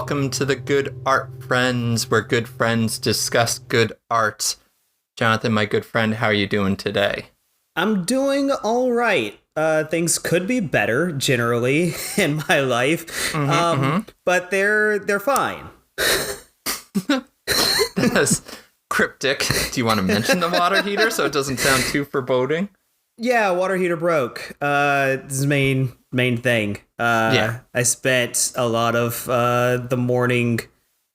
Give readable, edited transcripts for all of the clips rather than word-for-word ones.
welcome to the Good Art Friends, where good friends discuss good art. Jonathan, my good friend, how are you doing today? I'm doing all right. Things could be better generally in my life, but they're fine. That's cryptic. Do you want to mention the water heater so it doesn't sound too foreboding? Yeah, water heater broke. This is the main thing. I spent a lot of the morning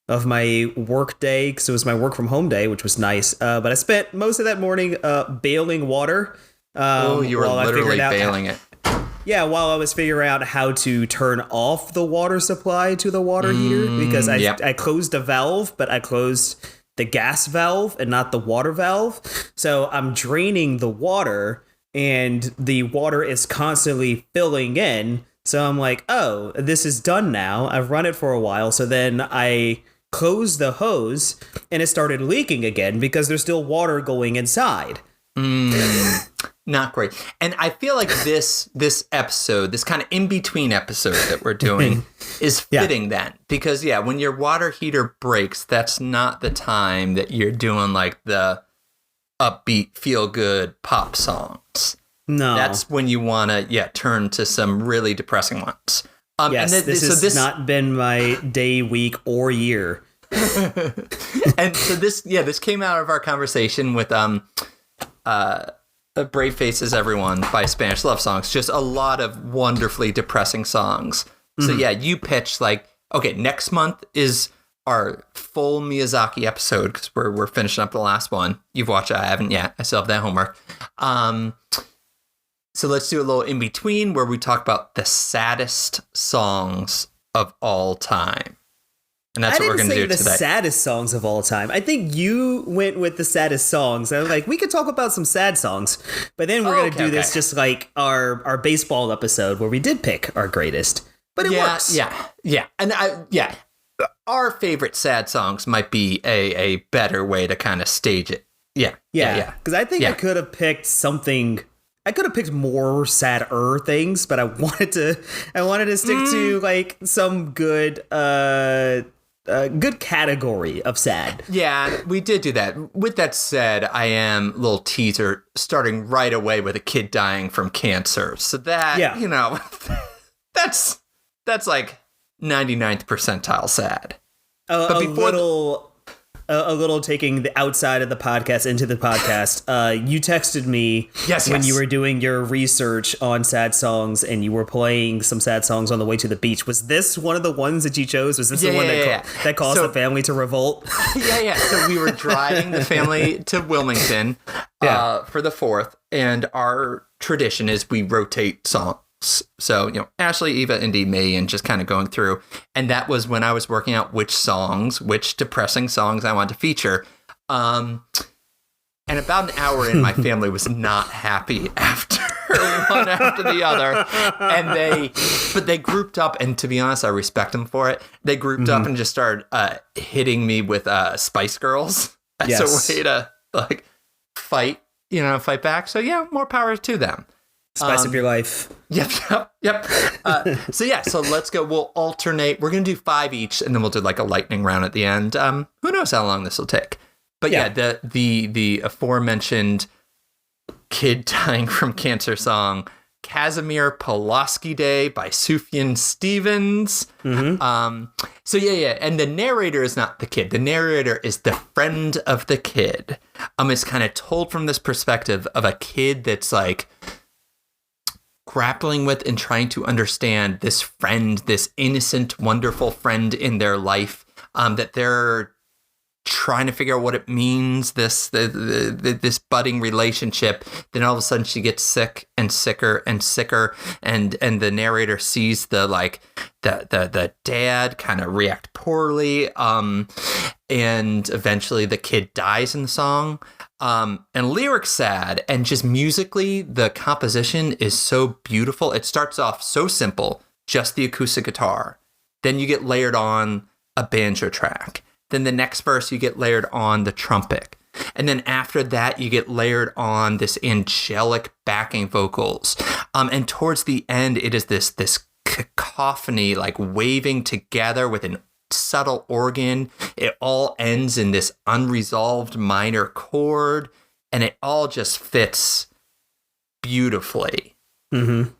of my work day, because it was my work from home day, which was nice. But I spent most of that morning bailing water. You were literally bailing it. Yeah, while I was figuring out how to turn off the water supply to the water heater, because I closed the valve, but I closed the gas valve and not the water valve. So I'm draining the water, and the water is constantly filling in. So I'm like, oh, this is done now. I've run it for a while. So then I closed the hose, and it started leaking again because there's still water going inside. Not great. And I feel like this episode, this kind of in-between episode that we're doing is fitting then. Because, when your water heater breaks, that's not the time that you're doing like the upbeat, feel-good pop songs. No. That's when you want to, turn to some really depressing ones. Yes, this has not been my day, week, or year. And so this came out of our conversation with Brave Faces Everyone by Spanish Love Songs. Just a lot of wonderfully depressing songs. So you pitched like, okay, next month is our full Miyazaki episode, because we're finishing up the last one. You've watched it, I haven't yet. I still have that homework. So let's do a little in between where we talk about the saddest songs of all time. And that's what we're going to do today. The saddest songs of all time. I think you went with the saddest songs. I was like, we could talk about some sad songs, but then we're going to do this just like our baseball episode where we did pick our greatest. But it works. Yeah. And our favorite sad songs might be a better way to kind of stage it. Yeah. Because I think I could have picked something. I could have picked more sadder things, but I wanted to stick to like some good category of sad. Yeah, we did do that. With that said, I am, little teaser, starting right away with a kid dying from cancer. So that, that's like 99th percentile sad. A little taking the outside of the podcast into the podcast. You texted me when you were doing your research on sad songs, and you were playing some sad songs on the way to the beach. Was this one of the ones that you chose? Was this the one that caused the family to revolt? Yeah. So we were driving the family to Wilmington for the 4th, and our tradition is we rotate songs. So, Ashley, Eva, Indy, me, and just kind of going through. And that was when I was working out which depressing songs I wanted to feature. And about an hour in, my family was not happy after one after the other. And they grouped up. And to be honest, I respect them for it. They grouped up and just started hitting me with Spice Girls as a way to like fight back. So, more power to them. Spice up your life. Yep. So let's go. We'll alternate. We're going to do 5 each, and then we'll do like a lightning round at the end. Who knows how long this will take? But the aforementioned kid dying from cancer song, Casimir Pulaski Day by Sufjan Stevens. And the narrator is not the kid. The narrator is the friend of the kid. It's kind of told from this perspective of a kid that's like grappling with and trying to understand this friend, this innocent, wonderful friend in their life, that they're trying to figure out what it means, this budding relationship. Then all of a sudden she gets sick and sicker and sicker, and the narrator sees the dad kind of react poorly, and eventually the kid dies in the song. And lyrics sad, and just musically, the composition is so beautiful. It starts off so simple, just the acoustic guitar. Then you get layered on a banjo track. Then the next verse, you get layered on the trumpet. And then after that, you get layered on this angelic backing vocals. And towards the end, it is this cacophony, like waving together with an subtle organ. It all ends in this unresolved minor chord, and it all just fits beautifully. Mm-hmm.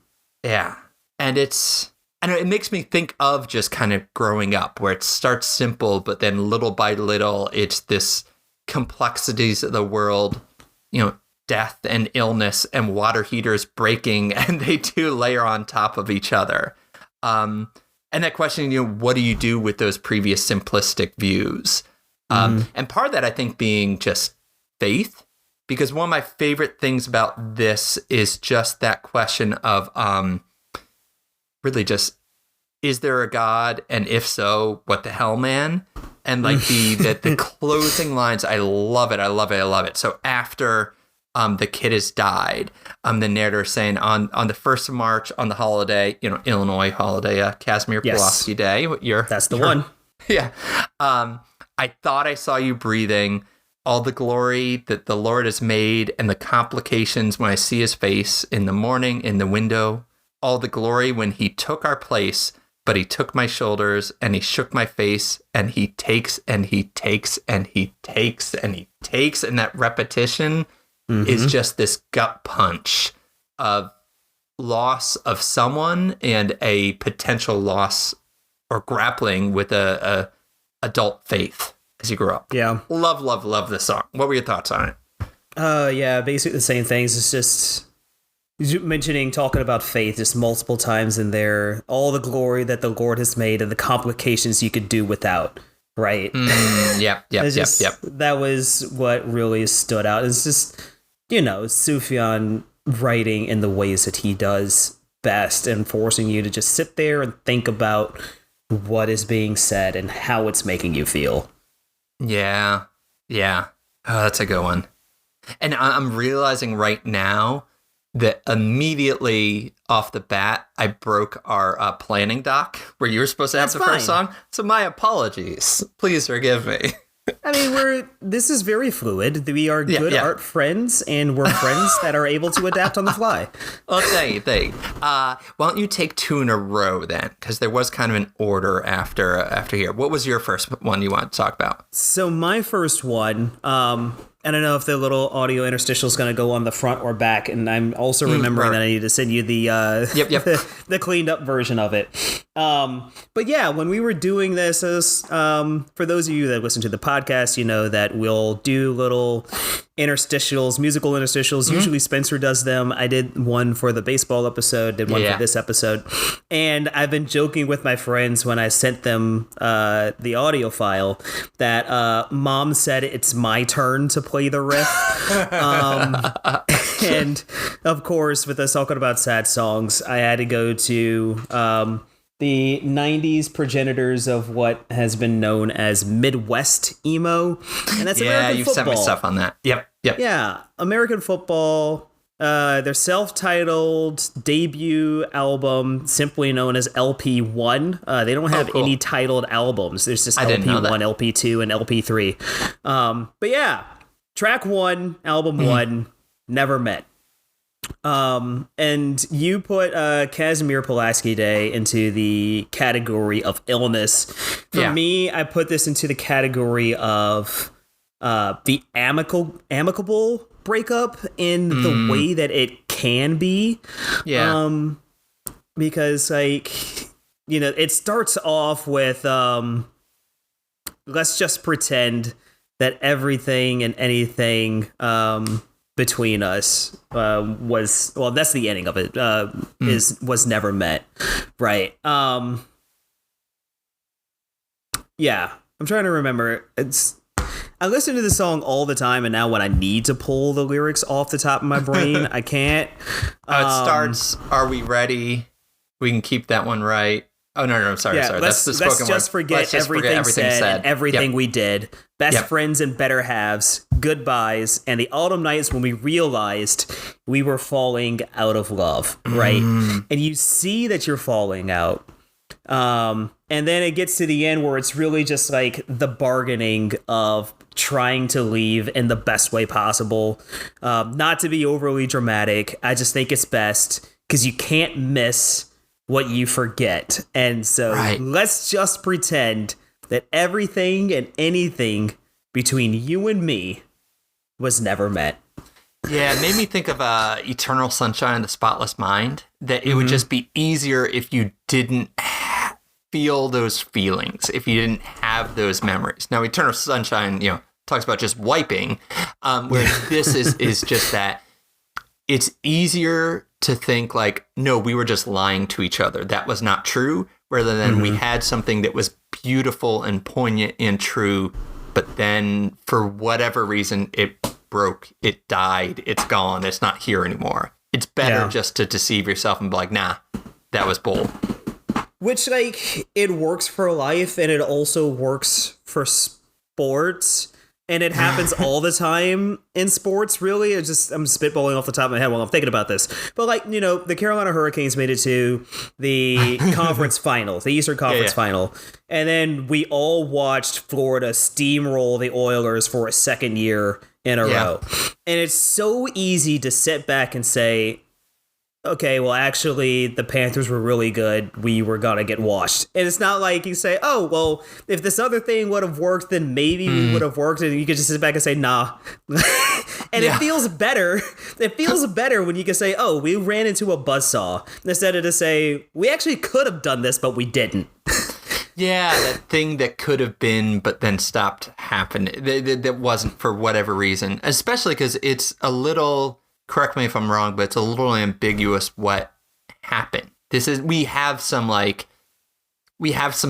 Yeah. And it makes me think of just kind of growing up, where it starts simple, but then little by little, it's this complexities of the world, death and illness and water heaters breaking, and they do layer on top of each other. And that question, what do you do with those previous simplistic views? And part of that, I think, being just faith, because one of my favorite things about this is just that question of really just, is there a God? And if so, what the hell, man? And like the closing lines, I love it. So after the kid has died, the narrator is saying on the 1st of March, on the holiday, Illinois holiday, Casimir Pulaski Day. That's the one. Yeah. I thought I saw you breathing. All the glory that the Lord has made, and the complications when I see his face in the morning in the window. All the glory when he took our place, but he took my shoulders and he shook my face, and he takes and he takes and he takes and he takes. And that repetition is just this gut punch of loss of someone and a potential loss or grappling with a adult faith as you grow up. Yeah. Love this song. What were your thoughts on it? Yeah, basically the same things. It's just talking about faith just multiple times in there. All the glory that the Lord has made and the complications you could do without, right? Yep. That was what really stood out. It's just, Sufjan writing in the ways that he does best and forcing you to just sit there and think about what is being said and how it's making you feel. Yeah. Oh, that's a good one. And I'm realizing right now that immediately off the bat, I broke our planning doc where you were supposed to have first song. So my apologies. Please forgive me. I mean, this is very fluid. We are good art friends, and we're friends that are able to adapt on the fly. Well, thank you. Why don't you take 2 in a row then? Because there was kind of an order after here. What was your first one you want to talk about? So my first one, I don't know if the little audio interstitial is going to go on the front or back, and I'm also remembering that I need to send you the the cleaned up version of it. But yeah, when we were doing this, for those of you that listen to the podcast, you know that we'll do little interstitials, musical interstitials. Usually Spencer does them. I did one for the baseball episode, did one for this episode. And I've been joking with my friends when I sent them the audio file that Mom said it's my turn to play the riff. And of course, with us talking about sad songs, I had to go to the 90s progenitors of what has been known as Midwest emo. And that's American football. Yeah, you've sent me stuff on that. Yep. Yeah, American football. Their self-titled debut album, simply known as LP1. They don't have any titled albums. There's just LP1, LP2, and LP3. But yeah, track 1, album 1, Never Met. And you put Casimir Pulaski Day into the category of illness. For me, I put this into the category of the amicable breakup in the way that it can be. Yeah. Because it starts off with let's just pretend that everything and anything between us that's the ending of it, was never met, right? Yeah, I'm trying to remember. I listen to the song all the time, and now when I need to pull the lyrics off the top of my brain, I can't. It starts, "Are we ready? We can keep that one right." Oh, no, sorry. That's the spoken word. Let's just forget everything said and everything we did. Best friends and better halves. Goodbyes. And the autumn nights when we realized we were falling out of love, right? And you see that you're falling out. And then it gets to the end where it's really just like the bargaining of trying to leave in the best way possible. Not to be overly dramatic. I just think it's best because you can't miss what you forget. And so let's just pretend that everything and anything between you and me was never met. Yeah, it made me think of Eternal Sunshine of the Spotless Mind, that it would just be easier if you didn't feel those feelings, if you didn't have those memories. Now, Eternal Sunshine, talks about just wiping, where this is just that it's easier to think like, no, we were just lying to each other. That was not true, rather than we had something that was beautiful and poignant and true, but then for whatever reason, it broke, it died, it's gone, it's not here anymore. It's better just to deceive yourself and be like, nah, that was bull. Which, like, it works for life and it also works for sports. And it happens all the time in sports, really. I'm spitballing off the top of my head while I'm thinking about this. But, like, the Carolina Hurricanes made it to the conference final, the Eastern Conference final. And then we all watched Florida steamroll the Oilers for a second year in a row. And it's so easy to sit back and say, okay, well, actually, the Panthers were really good. We were going to get washed. And it's not like you say, oh, well, if this other thing would have worked, then maybe we would have worked. And you could just sit back and say, nah. And it feels better. It feels better when you can say, oh, we ran into a buzzsaw, instead of to say, we actually could have done this, but we didn't. Yeah, that thing that could have been, but then stopped happening. That wasn't for whatever reason, especially because it's a little... Correct me if I'm wrong, but it's a little ambiguous what happened. We have some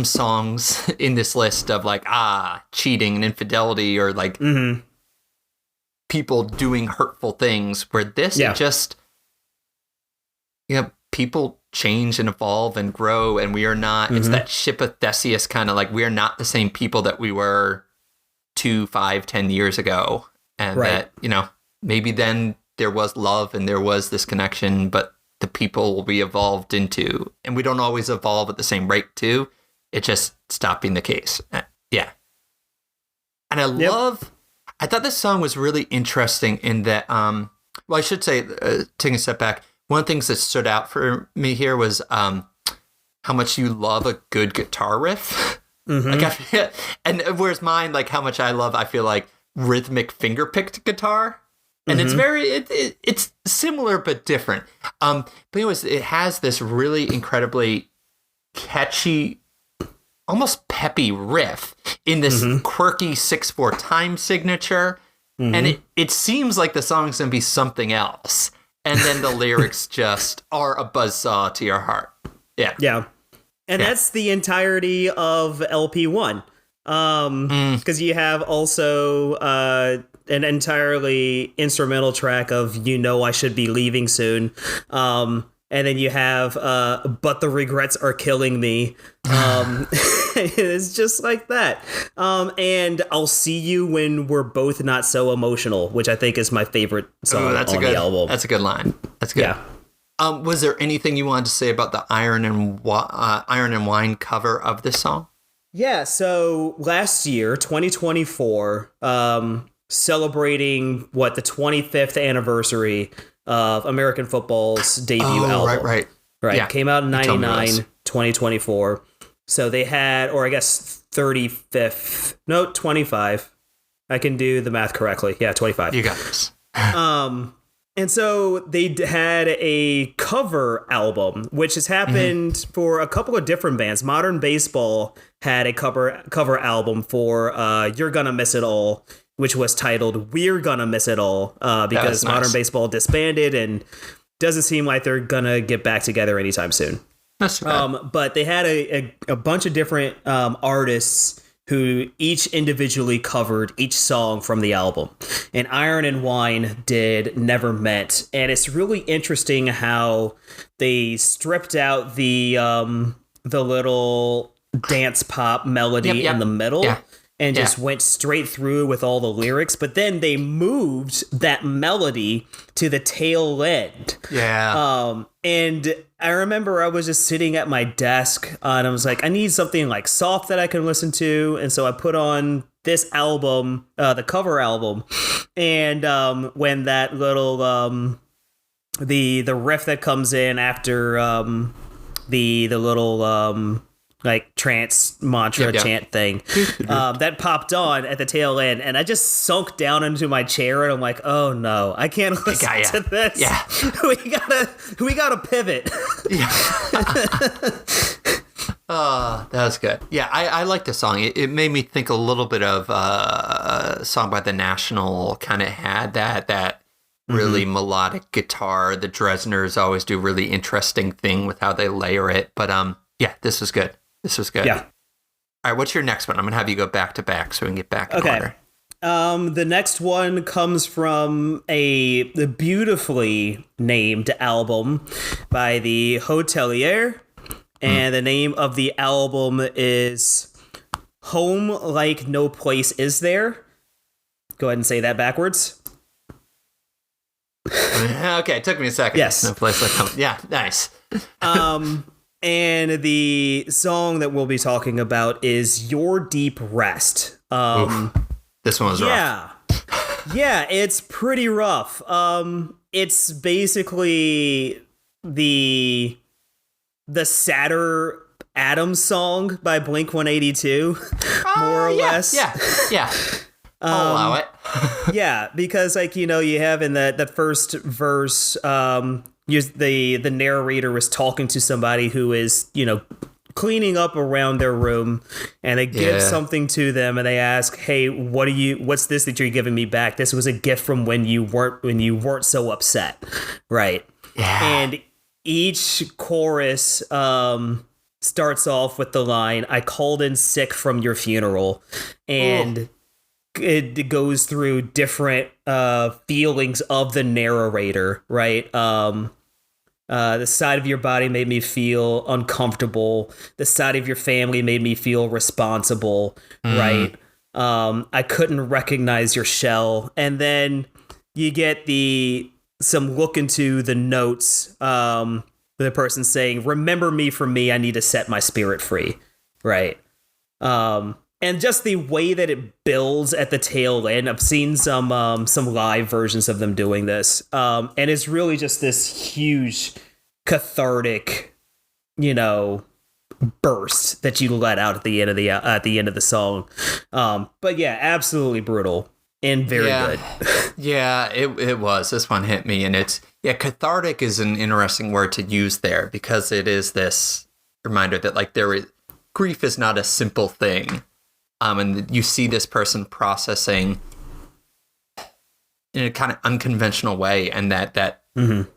songs in this list of like, cheating and infidelity, or like people doing hurtful things, where this is just, people change and evolve and grow, and we are not, it's that ship of Theseus kind of like, we are not the same people that we were 2, 5, 10 years ago. And that, maybe then there was love and there was this connection, but the people will be evolved into, and we don't always evolve at the same rate too. It just stopped being the case. Yeah. And I thought this song was really interesting in that, well, I should say, taking a step back, one of the things that stood out for me here was how much you love a good guitar riff. And whereas mine, like how much I feel like rhythmic finger picked guitar. And it's very, it's similar but different. But anyways, it has this really incredibly catchy, almost peppy riff in this quirky 6/4 time signature. And it seems like the song's going to be something else. And then the lyrics just are a buzzsaw to your heart. Yeah. Yeah. And that's the entirety of LP1. Because you have also an entirely instrumental track of I Should Be Leaving Soon. And then you have But the Regrets Are Killing Me. It's just like that. And I'll See You When We're Both Not So Emotional, which I think is my favorite song on the album. That's a good line. That's good. Yeah. Was there anything you wanted to say about the Iron and Wine cover of this song? Yeah, so last year, 2024, celebrating the 25th anniversary of American football's debut album. Right. Yeah. Came out in 99, 2024. So they had, or I guess 35th, no, 25. I can do the math correctly. Yeah, 25. You got this. And so they had a cover album, which has happened for a couple of different bands. Modern Baseball had a cover album for You're Gonna Miss It All, which was titled We're Gonna Miss It All, because Modern Baseball disbanded and doesn't seem like they're gonna get back together anytime soon. That's right. But they had a bunch of different artists who each individually covered each song from the album. And Iron and Wine did Never Met. And it's really interesting how they stripped out the little dance pop melody in the middle. Yeah. And just went straight through with all the lyrics. But then they moved that melody to the tail end. Yeah. And I remember I was just sitting at my desk and I was like, I need something like soft that I can listen to. And so I put on this album, the cover album. And when that little, the riff that comes in after the little like trance mantra chant thing that popped on at the tail end, and I just sunk down into my chair, and I'm like, oh no, I can't listen to this. Yeah. we gotta pivot. Oh, that was good. Yeah, I like the song. It made me think a little bit of a song by The National. Kind of had that really melodic guitar. The Dresners always do a really interesting thing with how they layer it. But yeah, this was good. This was good. Yeah. All right, what's your next one? I'm gonna have you go back to back so we can get back in order. The next one comes from the beautifully named album by the Hotelier. And the name of the album is Home Like No Place Is There. Go ahead and say that backwards. Okay, it took me a second. Yes. No place like home. Yeah, nice. And the song that we'll be talking about is Your Deep Rest. This one was rough. Yeah, it's pretty rough. It's basically the sadder Adams song by Blink-182, more or less. Yeah. I'll allow it. Yeah, because you have in that first verse, the narrator was talking to somebody who is, cleaning up around their room, and they give something to them, and they ask, "Hey, what's this that you're giving me back? This was a gift from when you weren't so upset." Right. Yeah. And each chorus starts off with the line, "I called in sick from your funeral," and it goes through different feelings of the narrator, right? The side of your body made me feel uncomfortable. The side of your family made me feel responsible, right? I couldn't recognize your shell. And then you get some look into the notes, the person saying, "Remember me for me, I need to set my spirit free," right? And just the way that it builds at the tail end, I've seen some live versions of them doing this, and it's really just this huge cathartic, burst that you let out at the end of the song. But yeah, absolutely brutal and very good. Yeah, it was. This one hit me, and cathartic is an interesting word to use there because it is this reminder that grief is not a simple thing. And you see this person processing in a kind of unconventional way, and that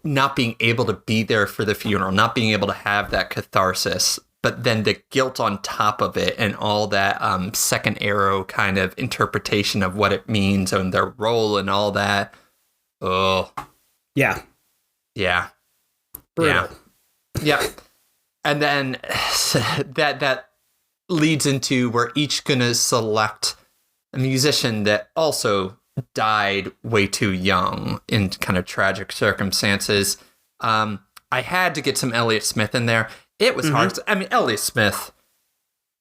not being able to be there for the funeral, not being able to have that catharsis, but then the guilt on top of it and all that second arrow kind of interpretation of what it means and their role and all that. Oh. Yeah. Yeah. Brutal. Yeah. And then that leads into we're each gonna select a musician that also died way too young in kind of tragic circumstances. I had to get some Elliott Smith in there. It was hard. I mean, Elliott Smith,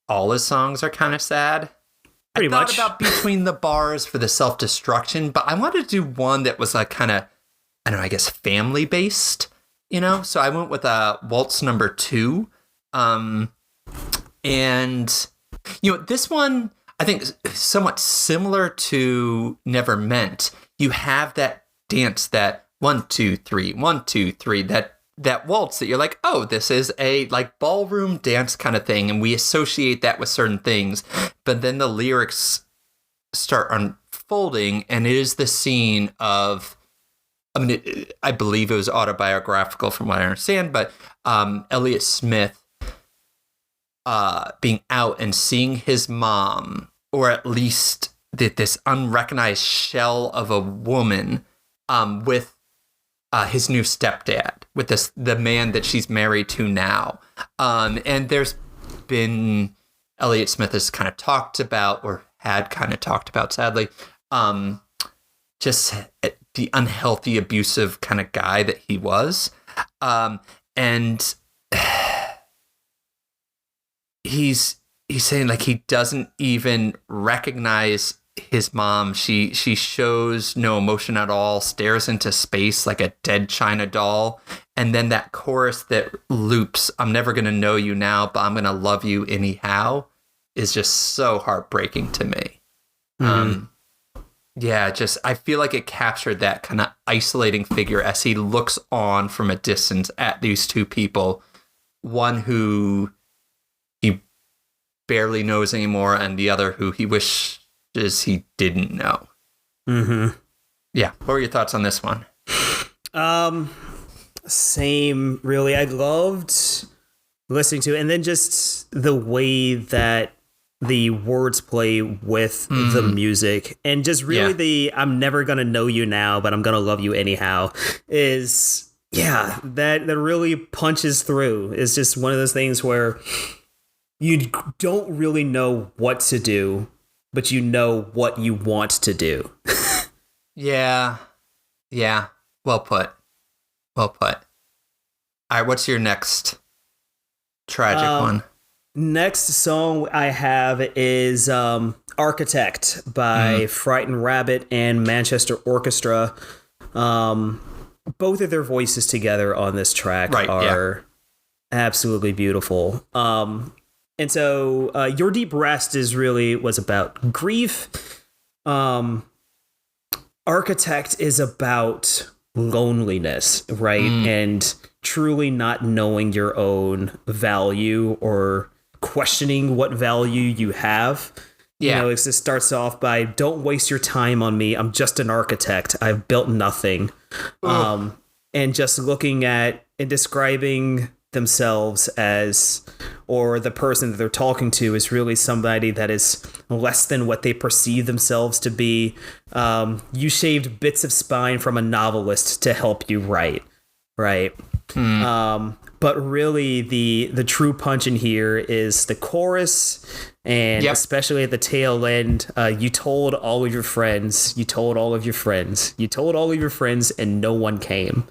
all his songs are kind of sad. Pretty much. I thought about Between the Bars for the self-destruction, but I wanted to do one that was kind of, I don't know, I guess family based, So I went with Waltz number 2. And, this one, I think, is somewhat similar to Never Meant. You have that dance, that 1, 2, 3, 1, 2, 3, that waltz that you're like, oh, this is a ballroom dance kind of thing. And we associate that with certain things. But then the lyrics start unfolding, and it is the scene of, I believe it was autobiographical from what I understand, but Elliott Smith being out and seeing his mom, or at least this unrecognized shell of a woman, with his new stepdad, with the man that she's married to now. And there's been, Elliott Smith has kind of talked about, or had kind of talked about, sadly, just the unhealthy, abusive kind of guy that he was. And he's saying he doesn't even recognize his mom, she shows no emotion at all, stares into space like a dead china doll, and then that chorus that loops, I'm never gonna know you now, but I'm gonna love you anyhow, is just so heartbreaking to me. Yeah, just I feel like it captured that kind of isolating figure as he looks on from a distance at these two people, one who he barely knows anymore and the other who he wishes he didn't know. Yeah, what were your thoughts on this one? Same, really. I loved listening to it, and then just the way that the words play with the music, and just really the I'm never gonna know you now, but I'm gonna love you anyhow is that really punches through. It's just one of those things where you don't really know what to do, but you know what you want to do. Yeah. Well put. All right, what's your next tragic one? Next song I have is Architect by Frightened Rabbit and Manchester Orchestra. Both of their voices together on this track are absolutely beautiful. And so Your Deep Rest was about grief. Architect is about loneliness, right? And truly not knowing your own value or questioning what value you have. You know, it just starts off by, don't waste your time on me. I'm just an architect. I've built nothing. And just looking at and describing themselves as, or the person that they're talking to is really somebody that is less than what they perceive themselves to be. You shaved bits of spine from a novelist to help you write, right? But really the true punch in here is the chorus, and especially at the tail end, you told all of your friends, and no one came.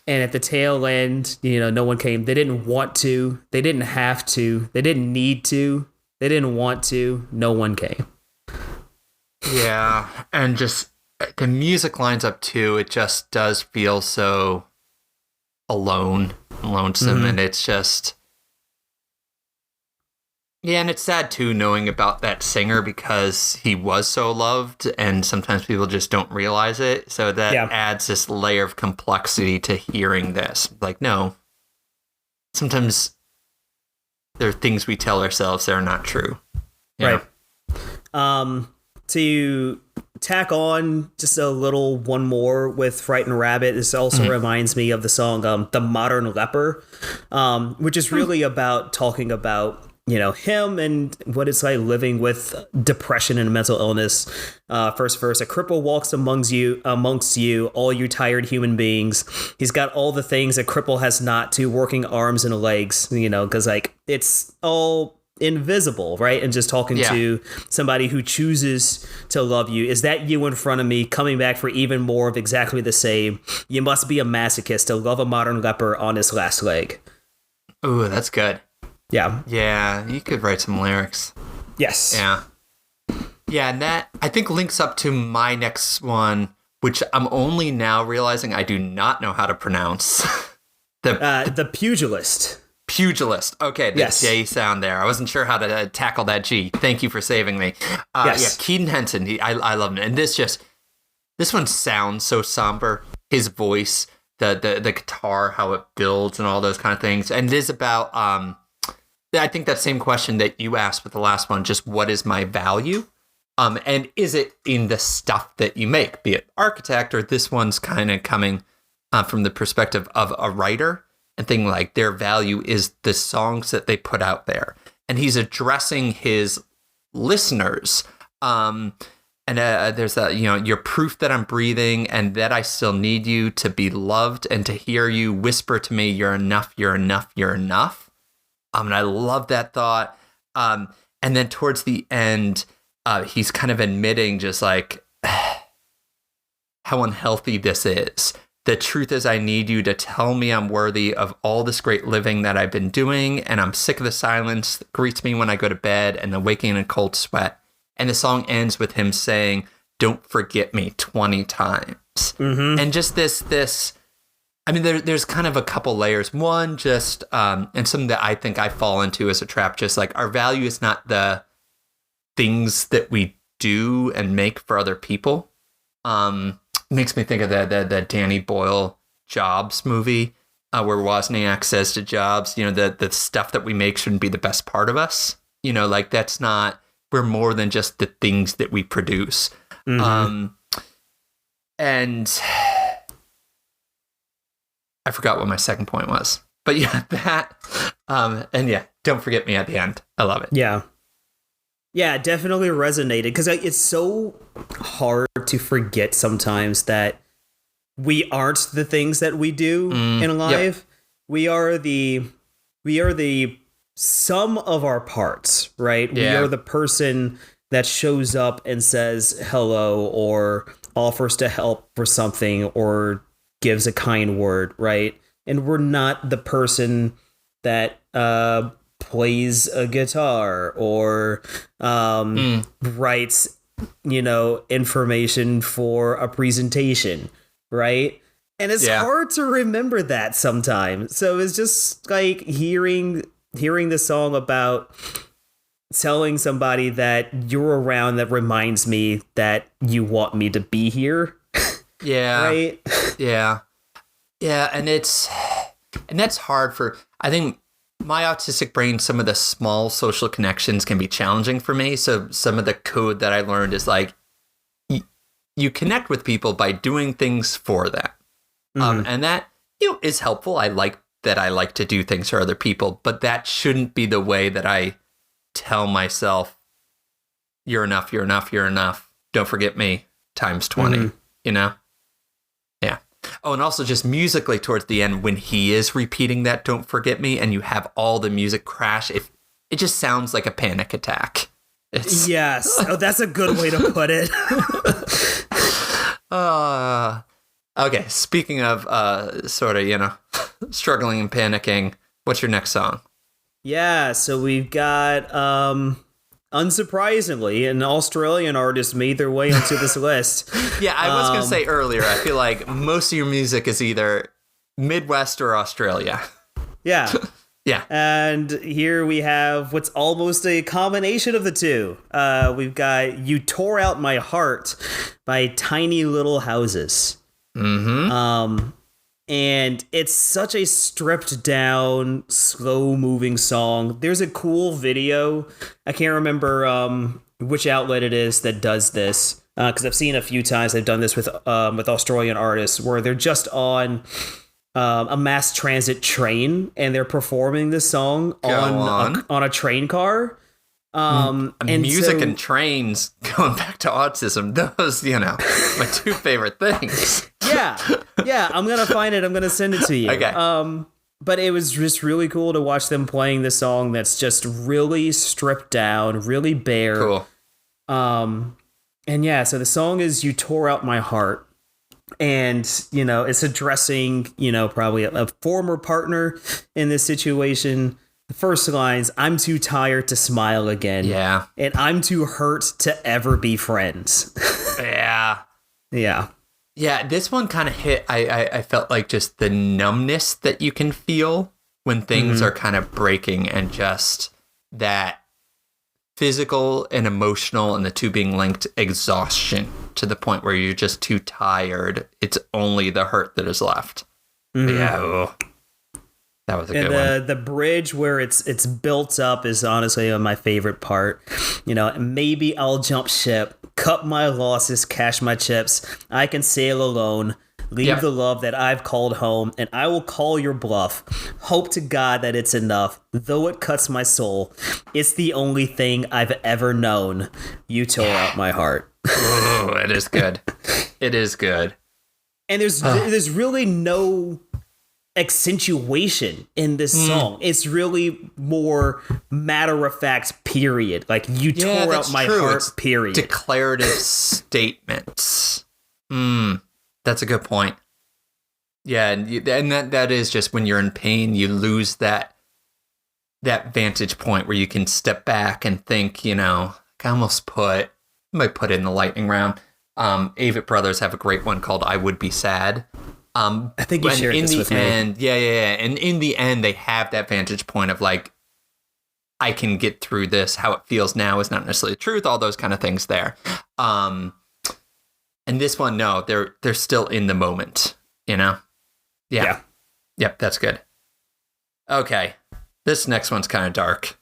And at the tail end, no one came. They didn't want to, they didn't have to, they didn't need to, they didn't want to, no one came. Yeah, and just the music lines up too, it just does feel so lonesome, and it's just and it's sad too knowing about that singer because he was so loved, and sometimes people just don't realize it, so that adds this layer of complexity to hearing this. Like, no, sometimes there are things we tell ourselves that are not true, right? To tack on just a little one more with Frightened Rabbit, this also reminds me of the song The Modern Leper, which is really about talking about him and what it's like living with depression and mental illness. First verse: a cripple walks amongst you, all you tired human beings. He's got all the things a cripple has not: two working arms and legs, because it's all invisible, right? And just talking to somebody who chooses to love you. Is that you in front of me, coming back for even more of exactly the same? You must be a masochist to love a modern leper on his last leg. Ooh, that's good. Yeah, you could write some lyrics. Yes. Yeah, and that I think links up to my next one, which I'm only now realizing I do not know how to pronounce. The Pugilist. Pugilist. Okay, the J sound there. I wasn't sure how to tackle that G. Thank you for saving me. Yeah, Keaton Henson. I love him. And this one sounds so somber. His voice, the guitar, how it builds, and all those kind of things. And it is about I think that same question that you asked with the last one, just what is my value? And is it in the stuff that you make, be it architect, or this one's kind of coming from the perspective of a writer and thinking like their value is the songs that they put out there. And he's addressing his listeners. And there's that, you're proof that I'm breathing and that I still need you to be loved and to hear you whisper to me, you're enough, you're enough, you're enough. And I love that thought. And then towards the end, he's kind of admitting just like how unhealthy this is. The truth is, I need you to tell me I'm worthy of all this great living that I've been doing, and I'm sick of the silence that greets me when I go to bed and the waking in a cold sweat. And the song ends with him saying, "Don't forget me" 20 times. Mm-hmm. And just this, I mean, there's kind of a couple layers. One, just, and something that I think I fall into as a trap, just like our value is not the things that we do and make for other people. Makes me think of the Danny Boyle Jobs movie, where Wozniak says to Jobs, you know, the stuff that we make shouldn't be the best part of us. You know, like that's not, we're more than just the things that we produce. Mm-hmm. And I forgot what my second point was, but yeah, that, and yeah, "Don't forget me" at the end. I love it. Yeah. Yeah, definitely resonated, because it's so hard to forget sometimes that we aren't the things that we do in life. Yep. We are the sum of our parts, right? Yeah. We are the person that shows up and says hello or offers to help for something or gives a kind word, right? And we're not the person that plays a guitar or writes, you know, information for a presentation, right? And it's hard to remember that sometimes. So it's just like hearing the song about telling somebody that you're around that reminds me that you want me to be here. Yeah. Right? Yeah. Yeah, and that's hard for, I think, my autistic brain. Some of the small social connections can be challenging for me. So some of the code that I learned is like, you connect with people by doing things for them. And that, you know, is helpful. I like to do things for other people, but that shouldn't be the way that I tell myself, you're enough, you're enough, you're enough. Don't forget me times 20, you know? Yeah. Oh, and also just musically towards the end, when he is repeating that "don't forget me" and you have all the music crash, it just sounds like a panic attack. Yes. Oh, that's a good way to put it. Okay. Speaking of sort of, you know, struggling and panicking, what's your next song? Yeah, so we've got, unsurprisingly, an Australian artist made their way onto this list. Yeah, I was going to say earlier, I feel like most of your music is either Midwest or Australia. Yeah. Yeah. And here we have what's almost a combination of the two. We've got "You Tore Out My Heart" by Tiny Little Houses. Mm-hmm. And it's such a stripped down, slow moving song. There's a cool video. I can't remember which outlet it is that does this, because I've seen a few times they've done this with Australian artists, where they're just on a mass transit train and they're performing this song on a train car. And music and trains, going back to autism, those, you know, my two favorite things. Yeah, I'm gonna find it. I'm gonna send it to you. Okay. But it was just really cool to watch them playing this song that's just really stripped down, really bare. Cool. And yeah, so the song is "You Tore Out My Heart," and you know, it's addressing, you know, probably a former partner in this situation. The first line's, "I'm too tired to smile again." Yeah. And "I'm too hurt to ever be friends." Yeah. Yeah. Yeah, this one kind of hit, I felt like just the numbness that you can feel when things are kind of breaking, and just that physical and emotional, and the two being linked, exhaustion to the point where you're just too tired. It's only the hurt that is left. Yeah. That was a good one. The bridge where it's built up is honestly my favorite part. You know, "Maybe I'll jump ship, cut my losses, cash my chips. I can sail alone, leave the love that I've called home, and I will call your bluff. Hope to God that it's enough, though it cuts my soul. It's the only thing I've ever known. You tore out my heart." Oh, it is good. It is good. And there's really no accentuation in this song. It's really more matter of fact, period. Like, "You tore out my heart," it's period. Declarative statements. That's a good point. Yeah, and that is just when you're in pain, you lose that vantage point where you can step back and think, you know, I might put it in the lightning round. Avett Brothers have a great one called I Would Be Sad. I think you shared this with me. Yeah. And in the end, they have that vantage point of like, I can get through this. How it feels now is not necessarily the truth. All those kind of things there. And this one, no, they're still in the moment, you know? Yeah. Yep, that's good. Okay. This next one's kind of dark.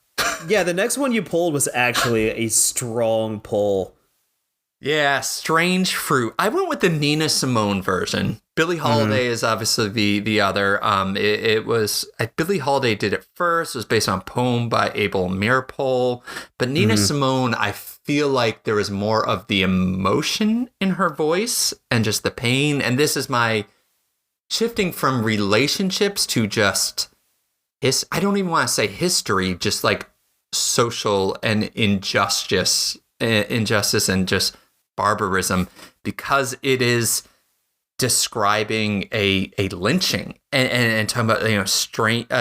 Yeah, the next one you pulled was actually a strong pull. Yeah, Strange Fruit. I went with the Nina Simone version. Billie Holiday is obviously the other. It was Billie Holiday did it first. It was based on a poem by Abel Meeropol. But Nina Simone, I feel like there was more of the emotion in her voice and just the pain. And this is my shifting from relationships to just I don't even want to say history, just like social and injustice and just barbarism, because it is describing a lynching and talking about, you know,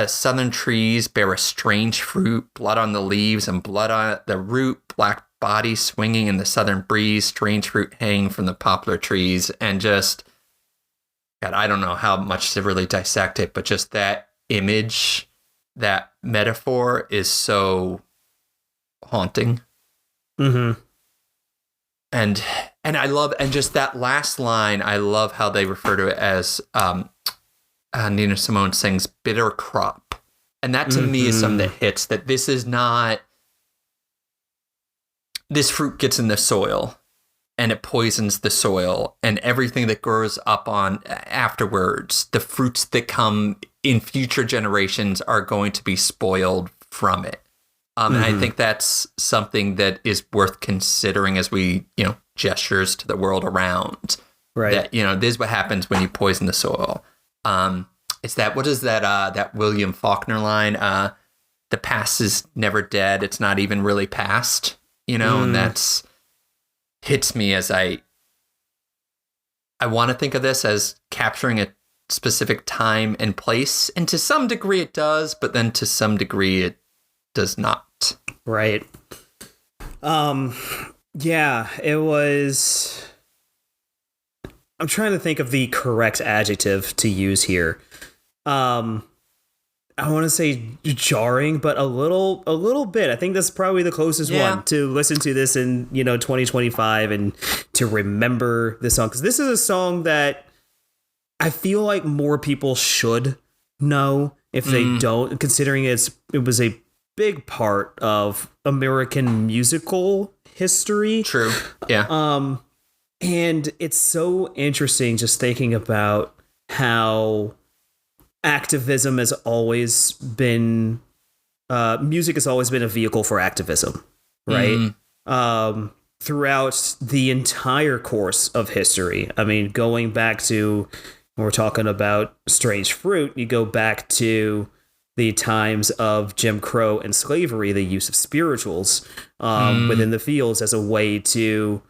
southern trees bear a strange fruit, blood on the leaves and blood on the root, black body swinging in the southern breeze, strange fruit hanging from the poplar trees. And just, God, I don't know how much to really dissect it, but just that image, that metaphor is so haunting. And I love, and just that last line, I love how they refer to it as Nina Simone sings bitter crop. And that to me is something that hits that this is not, this fruit gets in the soil and it poisons the soil, and everything that grows up on afterwards, the fruits that come in future generations are going to be spoiled from it. And I think that's something that is worth considering as we, you know, gestures to the world around. Right. That, you know, this is what happens when you poison the soil. It's that, what is that William Faulkner line? The past is never dead. It's not even really past, you know, and that's hits me as I want to think of this as capturing a specific time and place. And to some degree it does, but then to some degree it does not. Right. Yeah, it was, I'm trying to think of the correct adjective to use here. I want to say jarring, but a little bit. I think that's probably the closest one to listen to this in, you know, 2025 and to remember this song, because this is a song that I feel like more people should know if they don't, considering it was a big part of American musical history. True. Yeah. And it's so interesting just thinking about how activism has always been, music has always been a vehicle for activism, right? Throughout the entire course of history. I mean, going back to, when we're talking about Strange Fruit, you go back to the times of Jim Crow and slavery, the use of spirituals within the fields as a way to,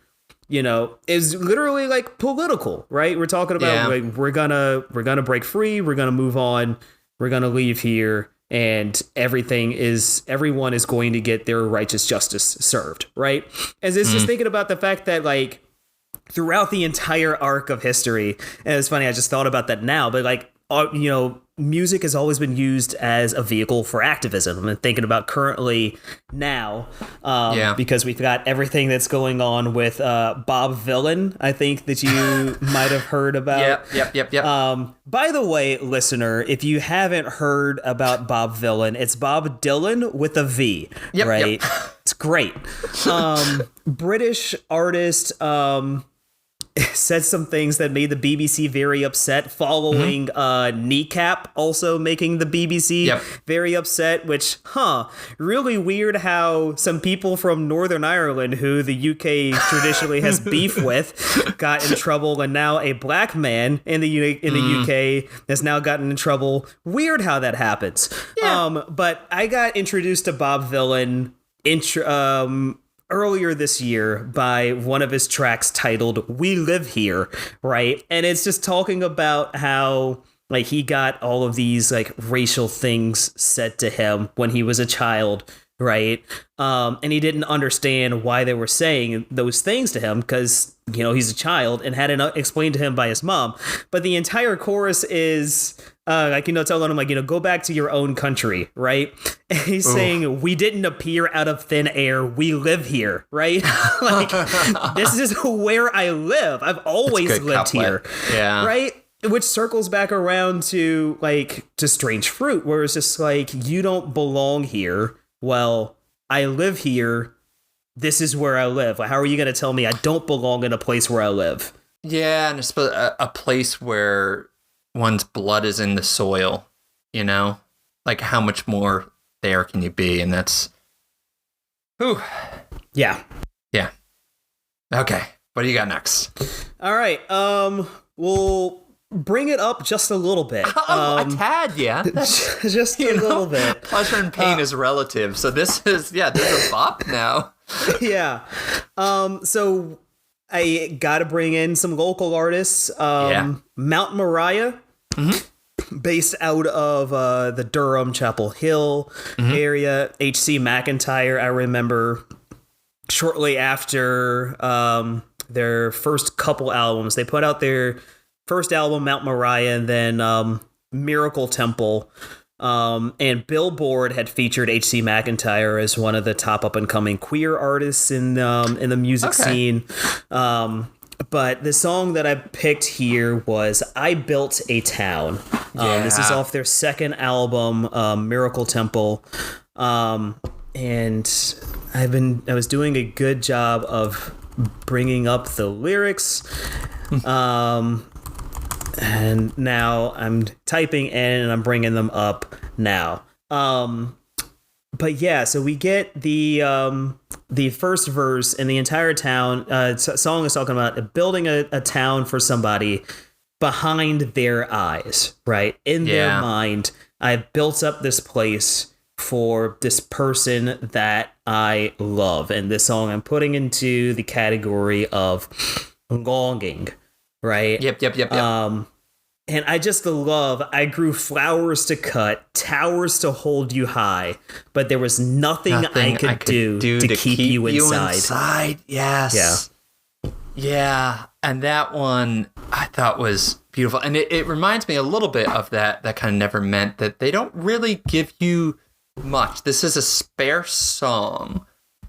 you know, is literally like political, right? We're talking about like, we're gonna break free, we're gonna move on, we're gonna leave here, and everyone is going to get their righteous justice served, right? As it's just thinking about the fact that, like, throughout the entire arc of history, and it's funny, I just thought about that now, but like, you know, music has always been used as a vehicle for activism. I'm thinking about currently now, because we've got everything that's going on with Bob Vylan, I think that you might have heard about. Yep. By the way, listener, if you haven't heard about Bob Vylan, it's Bob Dylan with a V, right? Yep. It's great. British artist, said some things that made the BBC very upset, following Kneecap also making the BBC very upset, which, really weird how some people from Northern Ireland, who the UK traditionally has beef with, got in trouble, and now a black man in the UK has now gotten in trouble. Weird how that happens. But I got introduced to Bob Vylan earlier this year by one of his tracks titled We Live Here, right? And it's just talking about how, like, he got all of these, like, racial things said to him when he was a child right? And he didn't understand why they were saying those things to him because, he's a child and had it explained to him by his mom. But the entire chorus is telling him, go back to your own country, right? And he's saying, we didn't appear out of thin air. We live here, right? This is where I live. I've always lived here. Yeah. Right? Which circles back around to Strange Fruit, where it's just you don't belong here. Well, I live here. This is where I live. How are you going to tell me I don't belong in a place where I live? Yeah, and it's a place where one's blood is in the soil, how much more there can you be? And that's, whew. Yeah. Yeah. Okay. What do you got next? All right. We'll bring it up just a little bit. A tad, yeah. Just a little bit. Pleasure and pain is relative. So this is, there's a bop now. Yeah. So I got to bring in some local artists. Mount Moriah, based out of the Durham, Chapel Hill area. H.C. McEntire, I remember shortly after their first couple albums, they put out their first album, Mount Moriah, and then Miracle Temple. And Billboard had featured H.C. McEntire as one of the top up-and-coming queer artists in the music scene. But the song that I picked here was "I Built a Town." This is off their second album, Miracle Temple. And I was doing a good job of bringing up the lyrics. And now I'm typing in and I'm bringing them up now. But yeah, so we get the first verse, and the entire town song is talking about building a town for somebody behind their eyes, right? In their mind, I've built up this place for this person that I love. And this song I'm putting into the category of longing. Right? Yep. And I just love, I grew flowers to cut, towers to hold you high, but there was nothing I could do to keep you inside. Yes. Yeah. And that one I thought was beautiful. And it reminds me a little bit of that kind of Never Meant, that they don't really give you much. This is a sparse song.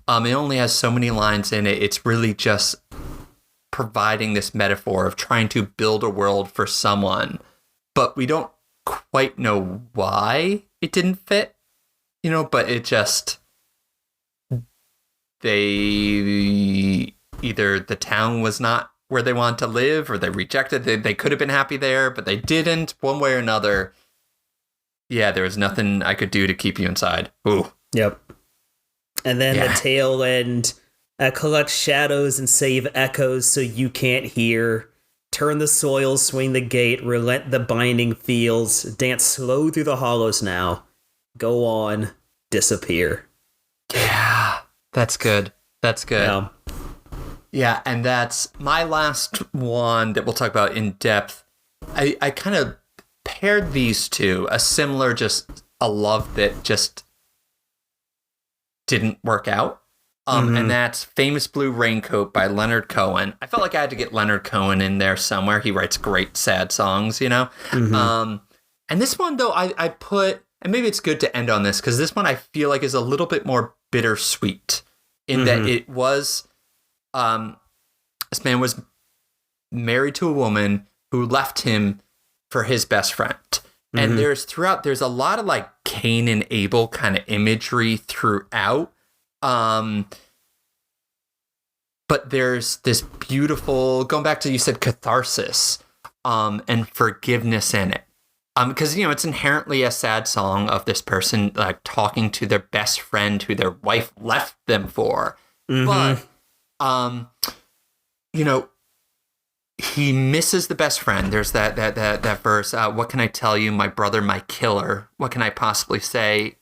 It only has so many lines in it. It's really just providing this metaphor of trying to build a world for someone, but we don't quite know why it didn't fit, but it just, either the town was not where they wanted to live, or they rejected it. They could have been happy there, but they didn't, one way or another. Yeah, there was nothing I could do to keep you inside. Ooh. Yep. And then the tail end, collect shadows and save echoes so you can't hear. Turn the soil, swing the gate, relent the binding fields. Dance slow through the hollows now. Go on, disappear. Yeah, that's good. Yeah, and that's my last one that we'll talk about in depth. I kind of paired these two, a similar, just a love that just didn't work out. And that's Famous Blue Raincoat by Leonard Cohen. I felt like I had to get Leonard Cohen in there somewhere. He writes great sad songs, And this one, though, I put, and maybe it's good to end on this, because this one I feel like is a little bit more bittersweet in that it was, this man was married to a woman who left him for his best friend. And there's a lot of like Cain and Abel kind of imagery throughout. But there's this beautiful, going back to, you said catharsis, and forgiveness in it. Because, it's inherently a sad song of this person, like, talking to their best friend who their wife left them for. But, he misses the best friend. There's that verse, what can I tell you, my brother, my killer? What can I possibly say?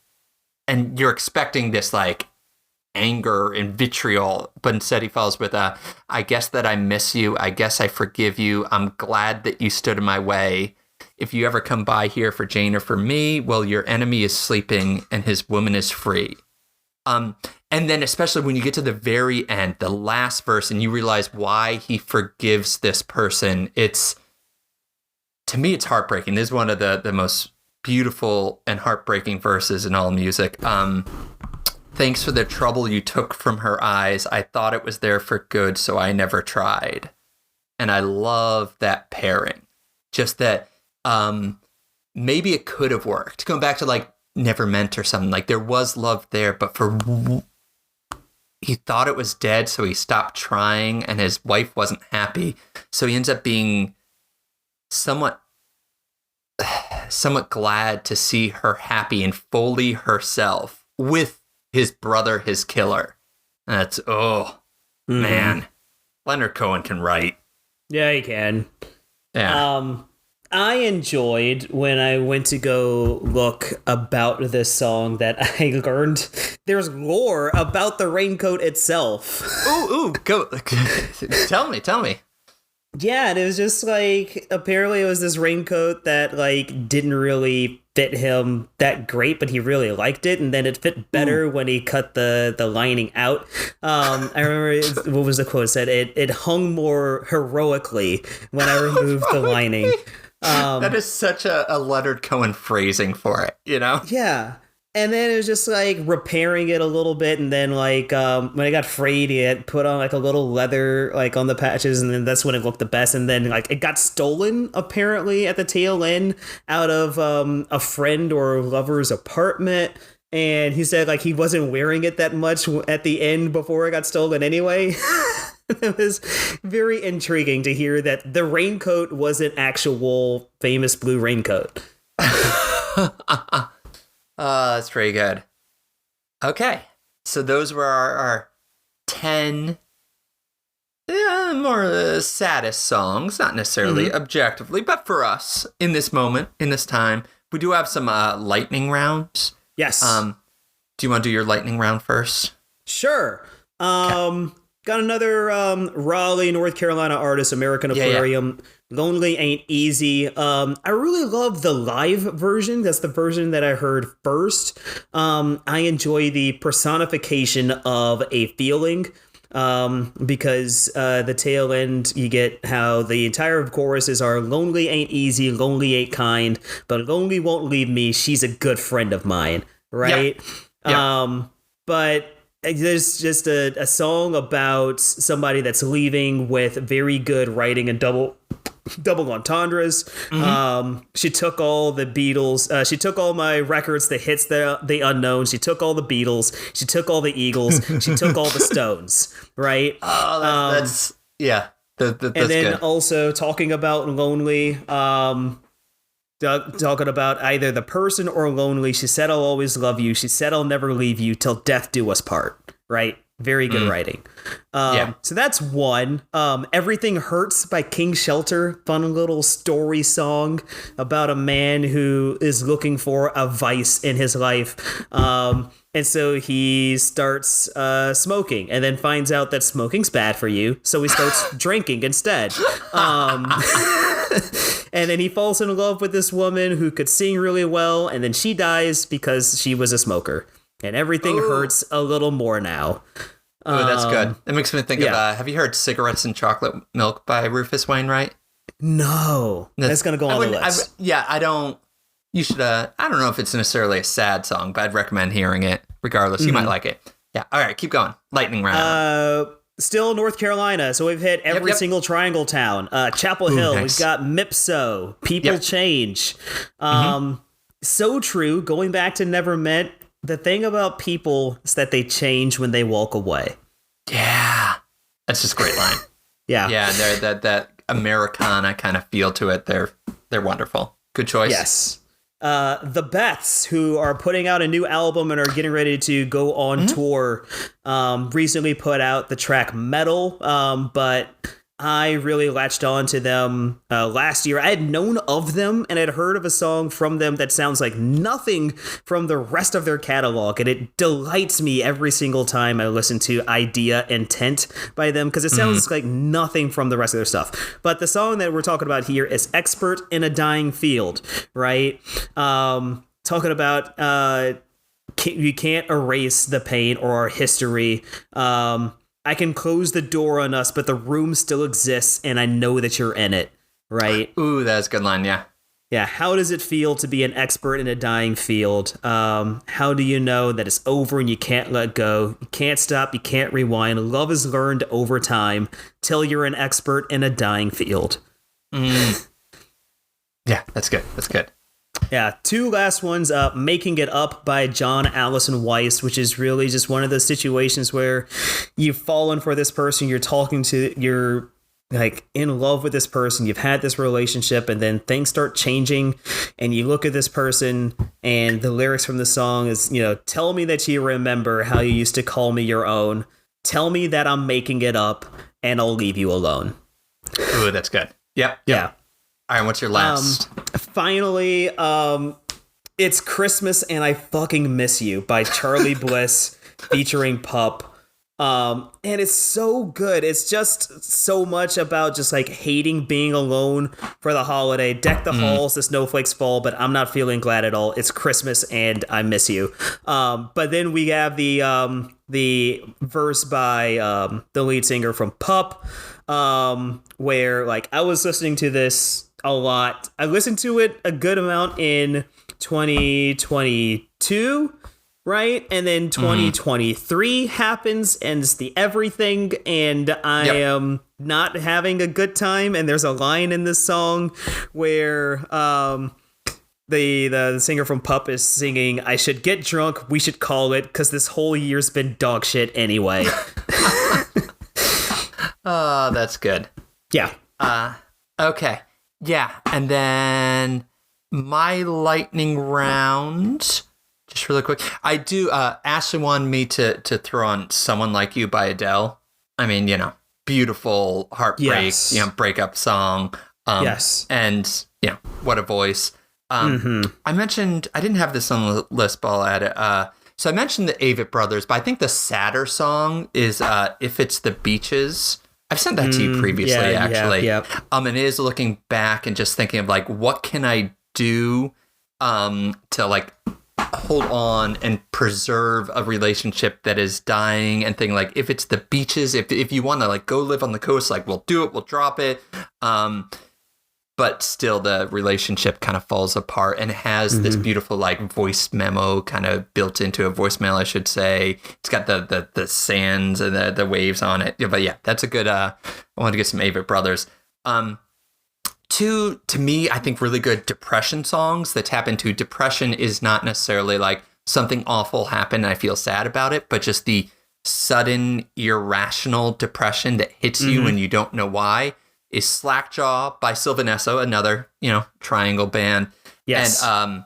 And you're expecting this, like, anger and vitriol, but instead he follows with I guess that I miss you. I guess I forgive you. I'm glad that you stood in my way. If you ever come by here for Jane or for me, well, your enemy is sleeping and his woman is free. And then especially when you get to the very end, the last verse, and you realize why he forgives this person, to me, it's heartbreaking. This is one of the most beautiful and heartbreaking verses in all music. Thanks for the trouble you took from her eyes. I thought it was there for good, so I never tried. And I love that pairing. Just that maybe it could have worked. Going back to like Never Meant or something, like there was love there, but he thought it was dead, so he stopped trying, and his wife wasn't happy. So he ends up being somewhat glad to see her happy and fully herself with his brother, his killer. And that's, man, Leonard Cohen can write. Yeah, he can. Yeah. I enjoyed when I went to go look about this song that I learned there's lore about the raincoat itself. Ooh, go. Tell me. Yeah, and it was just like, apparently it was this raincoat that like didn't really fit him that great, but he really liked it, and then it fit better when he cut the lining out. I remember, what was the quote? It said, it hung more heroically when I removed the lining. That is such a Leonard Cohen phrasing for it, you know? Yeah. And then it was just like repairing it a little bit, and then like when it got frayed, he had put on like a little leather like on the patches, and then that's when it looked the best. And then like it got stolen apparently at the tail end out of a friend or lover's apartment, and he said like he wasn't wearing it that much at the end before it got stolen anyway. It was very intriguing to hear that the raincoat was an actual famous blue raincoat. That's pretty good. Okay, so those were our 10 more saddest songs, not necessarily objectively, but for us in this moment, in this time. We do have some lightning rounds. Yes. Do you want to do your lightning round first? Sure. Okay. Got another Raleigh, North Carolina artist, American Aquarium. Yeah. Lonely Ain't Easy. I really love the live version. That's the version that I heard first. I enjoy the personification of a feeling because the tail end, you get how the entire choruses are lonely ain't easy, lonely ain't kind, but lonely won't leave me. She's a good friend of mine, right? Yeah. But there's just a song about somebody that's leaving with very good writing and double entendres. She took all the Beatles. She took all my records, the hits, the unknown. She took all the Beatles. She took all the Eagles. She took all the Stones. Right. Oh, that's yeah. That's and then good. Also talking about lonely. Talking about either the person or lonely. She said, I'll always love you. She said, I'll never leave you till death do us part. Right. Very good writing. So that's one. Everything Hurts by King Shelter. Fun little story song about a man who is looking for a vice in his life. And so he starts smoking and then finds out that smoking's bad for you. So he starts drinking instead. And then he falls in love with this woman who could sing really well. And then she dies because she was a smoker. And everything hurts a little more now. Oh, that's good. It makes me think of, have you heard Cigarettes and Chocolate Milk by Rufus Wainwright? No. That's going to go on the list. I don't. You should, I don't know if it's necessarily a sad song, but I'd recommend hearing it regardless. You might like it. Yeah. All right. Keep going. Lightning round. Still North Carolina. So we've hit every single triangle town. Chapel Hill. Nice. We've got Mipso. People Change. So true. Going back to Never Meant. The thing about people is that they change when they walk away. Yeah. That's just a great line. Yeah. Yeah. They're that Americana kind of feel to it. They're wonderful. Good choice. Yes. The Beths, who are putting out a new album and are getting ready to go on tour, recently put out the track Metal, but I really latched on to them last year. I had known of them and had heard of a song from them that sounds like nothing from the rest of their catalog, and it delights me every single time I listen to Idea Intent by them, because it sounds like nothing from the rest of their stuff. But the song that we're talking about here is Expert in a Dying Field, right? Talking about can't erase the pain or our history. I can close the door on us, but the room still exists, and I know that you're in it, right? Ooh, that's a good line, yeah. Yeah, how does it feel to be an expert in a dying field? How do you know that it's over and you can't let go? You can't stop, you can't rewind. Love is learned over time till you're an expert in a dying field. Yeah, that's good. That's good. Yeah, two last ones. Making It Up by John Allison Weiss, which is really just one of those situations where you've fallen for this person, you're talking to, you're like in love with this person, you've had this relationship, and then things start changing, and you look at this person, and the lyrics from the song is, tell me that you remember how you used to call me your own. Tell me that I'm making it up, and I'll leave you alone. Ooh, that's good. Yep. Yeah. All right, what's your last? Finally, it's Christmas and I fucking miss you by Charlie Bliss featuring Pup. And it's so good. It's just so much about just like hating being alone for the holiday. Deck the halls, the snowflakes fall, but I'm not feeling glad at all. It's Christmas and I miss you. But then we have the verse by the lead singer from Pup, where like I was listening to this a lot. I listened to it a good amount in 2022, right? And then 2023 happens and it's the everything, and I am not having a good time. And there's a line in this song where the singer from Pup is singing, I should get drunk, we should call it, because this whole year's been dog shit anyway. That's good. Yeah. Okay. Yeah, and then my lightning round, just really quick. I do, Ashley wanted me to throw on Someone Like You by Adele. I mean, beautiful heartbreak, breakup song. Yes. And, what a voice. I mentioned, I didn't have this on the list, but I'll add it. So I mentioned the Avett Brothers, but I think the sadder song is If It's the Beaches. I've sent that to you previously, actually. Yeah. And it is looking back and just thinking of like, what can I do to like hold on and preserve a relationship that is dying, and thinking like, if it's the beaches, if you want to like go live on the coast, like we'll do it, we'll drop it. But still the relationship kind of falls apart, and it has this beautiful like voice memo kind of built into a voicemail, I should say. It's got the sands and the waves on it. Yeah, but yeah, that's a good, I wanted to get some Avett Brothers. Two, to me, I think really good depression songs that tap into depression is not necessarily like something awful happened and I feel sad about it, but just the sudden irrational depression that hits you and you don't know why. Is Slackjaw by Sylvanesso, another, triangle band. Yes. And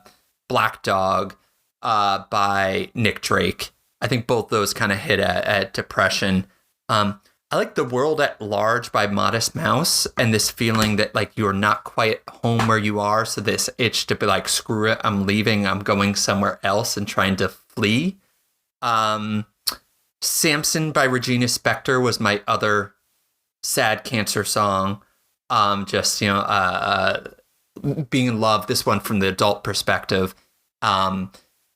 Black Dog by Nick Drake. I think both those kind of hit at depression. I like The World at Large by Modest Mouse, and this feeling that like you're not quite home where you are. So this itch to be like, screw it, I'm leaving, I'm going somewhere else and trying to flee. Samson by Regina Spektor was my other sad cancer song. Being in love, this one from the adult perspective, and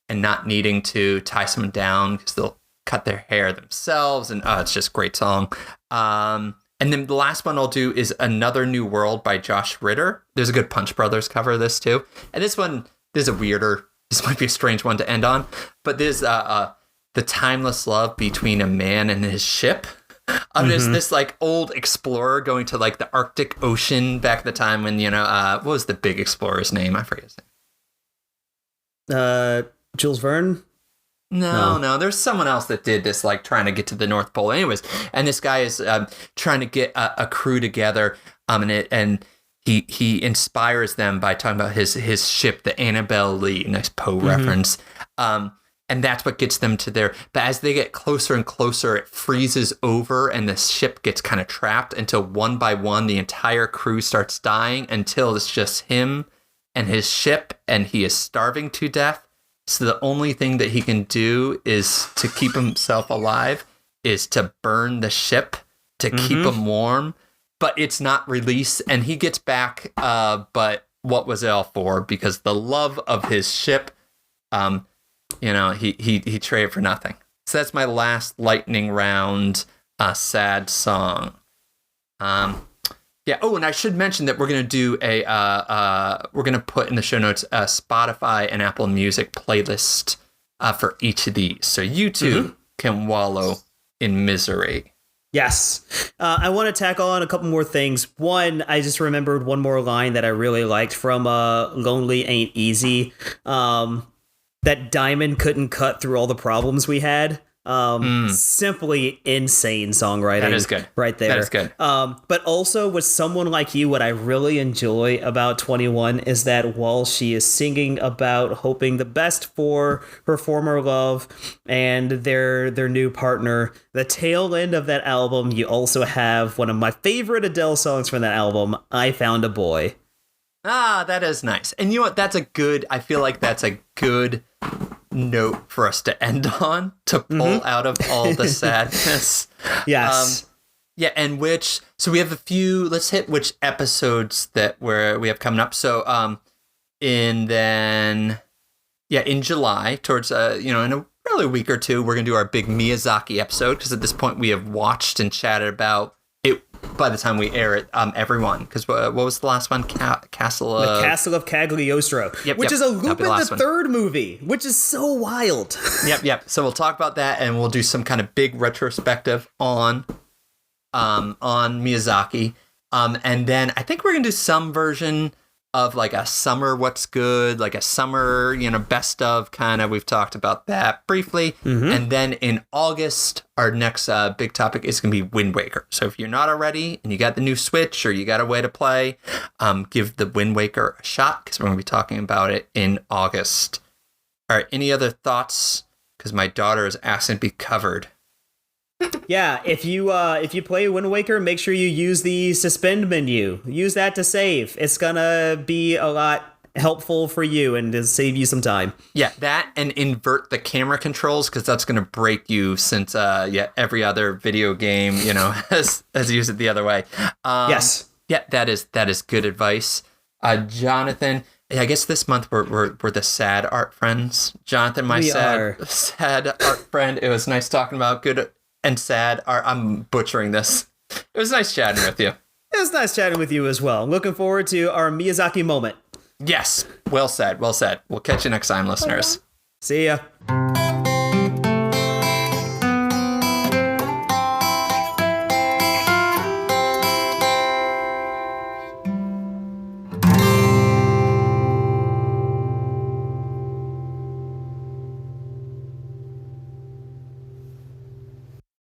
not needing to tie someone down because they'll cut their hair themselves, and it's just a great song. And then the last one I'll do is Another New World by Josh Ritter. There's a good Punch Brothers cover of this too, and this might be a strange one to end on, but there's the timeless love between a man and his ship. There's this like old explorer going to like the Arctic Ocean back at the time when, what was the big explorer's name? I forget his name. Jules Verne? No, there's someone else that did this, like trying to get to the North Pole. Anyways, and this guy is trying to get a crew together, and he inspires them by talking about his ship, the Annabelle Lee, nice Poe reference. And that's what gets them to there. But as they get closer and closer, it freezes over and the ship gets kind of trapped until one by one, the entire crew starts dying until it's just him and his ship, and he is starving to death. So the only thing that he can do is to keep himself alive is to burn the ship to keep him warm. But it's not released, and he gets back. But what was it all for? Because the love of his ship, he traded for nothing. So that's my last lightning round sad song. Yeah. Oh, and I should mention that we're gonna do we're gonna put in the show notes a Spotify and Apple Music playlist for each of these, so you too can wallow in misery. Yes. I want to tack on a couple more things. One, I just remembered one more line that I really liked from Lonely Ain't Easy. That diamond couldn't cut through all the problems we had. Simply insane songwriting. That is good. Right there. That is good. But also with Someone Like You, what I really enjoy about 21 is that while she is singing about hoping the best for her former love and their new partner, the tail end of that album, you also have one of my favorite Adele songs from that album, I Found a Boy. Ah, that is nice. And you know what? I feel like that's a good note for us to end on, to pull out of all the sadness. Yes. And so we have a few, let's hit which episodes that we have coming up. So, in July, towards, in a really week or two, we're going to do our big Miyazaki episode, because at this point we have watched and chatted about it by the time we air it, everyone. Because what was the last one? Castle of Cagliostro, which is a Lupin the Third movie, which is so wild. Yep. So we'll talk about that, and we'll do some kind of big retrospective on Miyazaki. And then I think we're gonna do some version of like a summer what's good, like a summer, best of kind of. We've talked about that briefly. And then in August, our next big topic is going to be Wind Waker. So if you're not already and you got the new Switch or you got a way to play, give the Wind Waker a shot, because we're going to be talking about it in August. All right, any other thoughts? Because my daughter is asking to be covered. Yeah, if you play Wind Waker, make sure you use the suspend menu. Use that to save. It's gonna be a lot helpful for you and to save you some time. Yeah, that and invert the camera controls, because that's gonna break you, since every other video game has used it the other way. Yes. Yeah, that is good advice. Jonathan, I guess this month we're the sad art friends. Jonathan, my sad art friend. It was nice talking about good and sad art. I'm butchering this. It was nice chatting with you. It was nice chatting with you as well. Looking forward to our Miyazaki moment. Yes. Well said. Well said. We'll catch you next time, listeners. See ya.